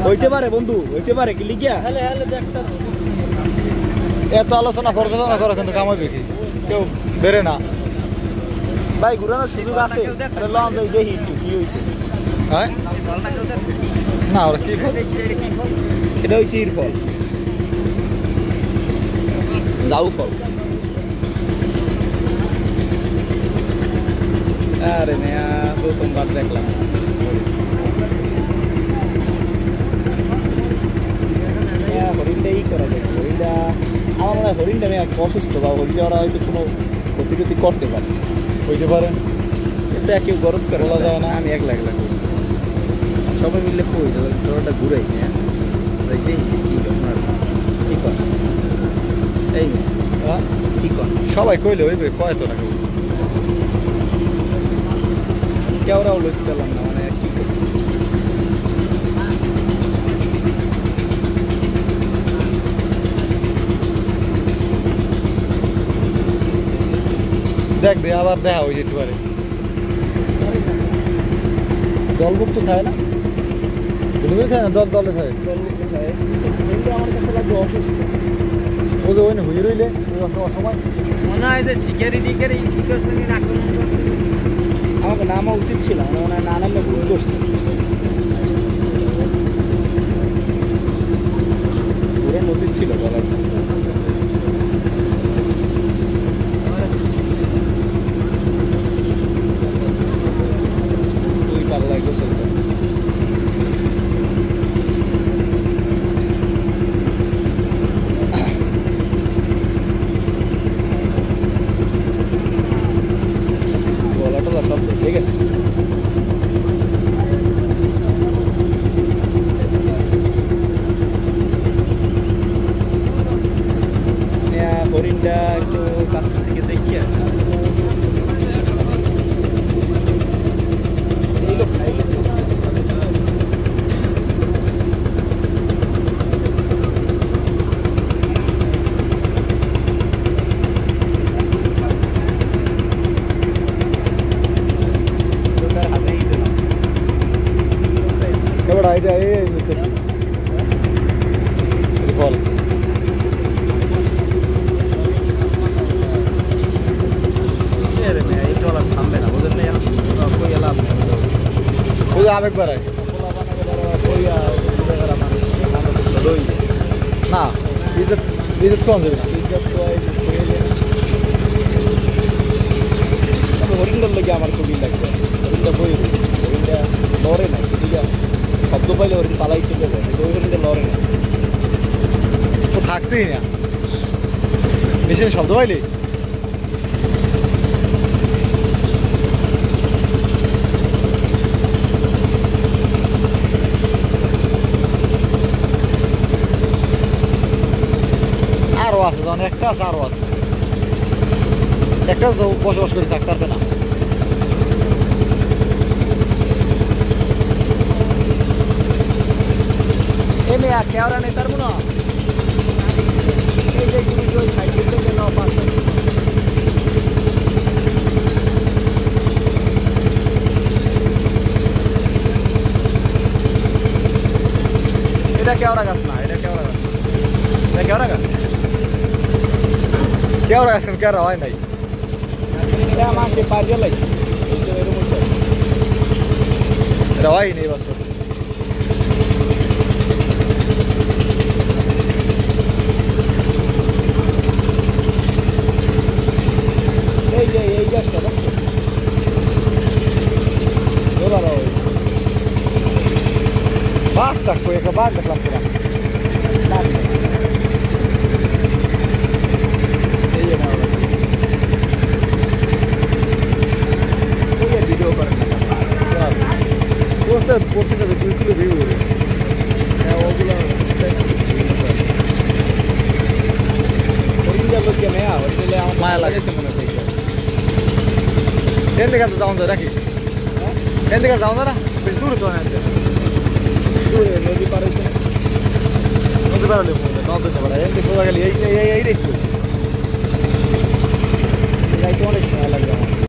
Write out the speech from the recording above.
হইতে পারে বন্ধু, হইতে পারে কি লিখিয়া এত আলোচনা পর্যালোচনা করে কিন্তু কামাই বেশি কেউ বেরে না ভাই ঘুরানোর সুযোগ আছে লন যাই দেখি একটু কি হয়েছে। হ্যাঁ না ওরা কি এটা হয়েছে ইর ফল, যাও ফল। আরে মেয়া প্রথমবার দেখলাম। হরিণটাই করা যায়, হরিণটা আমার মনে হয় হরিণটা মেয়ে অসুস্থ বা হরিণটা ওরা হয়তো কোনো ক্ষতি টতি করতে পারে, হইতে পারে। এটা কেউ গরজ করে বলা যায় না। আমি একলা একলা করি, সবাই মিললে কই ওটা ঘুরাই হ্যাঁ কি আপনার কি কর এই কি কর সবাই কইলে হইবে কয় তো না কেউরাও লইতে পেলাম না, মানে কি করি। দেখ দে আবার দেখা হয়ে যেতে পারে। জলভুক্ত খায় না খায় না দল দলে খায় আমার কাছে লাগবে অসুস্থ। ও যে ওই না হুই রইলে অসময় মনে হয় যে শিকারি টিকারি আমাকে নামা উচিত ছিল, আমার মনে হয় না নামলে ভুল করছে। ঘুরানো উচিত ছিল বলার তুই পাগলায় গোসল কর। গলা টলা সব ঠিক আছে। হরিণটা একটু কাছে থেকে দেখিয়া এই লোক খাইলে হাতে দিলাম এবার আইডিয়া এই বল থামবে না ওদের নেই ওই যে আবেগ বেড়ায় না ইজ্জত ইজ্জত কম যাবে না। হরিণটার লেগে আমার খুবই লাগবে, হরিণটা বই হরিণটা লড়ে না, ঠিক আছে শব্দ পাইলে হরিণ পালাই চলে যায়, ওই হরিণটা লড়ে না। ও থাকতেই না মেশিনে শব্দ পাইলে আরো আছে যখন একটা আছে আরো আছে একটা তো বসবাস করে থাকতে পারবে না। এমনি আর কেওড়া নেই তার মনে এই যে জিনিস ওই সাইকেল থেকে নাও পাঁচ এটা কেওড়া গাছ না, এটা কেওড়া গাছ, এটা কেওড়া গাছ কেওড়া গাছ কেন কেওড়া হয় নাই এটা মাসে পাঁচজন লাগছে এটা হয়নি এই বছর। এই যে এই গাছটা দেখছো বাঘ থাকবো একটা বাঘ দেখলাম কিনা ভিডিও করেন প্রত্যেকটা 2 কিলো ভিউ ওগুলো লোককে নেয়া হলে আমার মায়া লাগে মনে হয় এর দিকে তো যাওয়া যায় নাকি এর দিকে যাওয়া যায় না বেশ দূরে তো নদী পার হয়েছে নদী পার হলে নদী পারে এর দিকে গেলে এই দেখবো যাইতে অনেক সময় লাগবে আমার।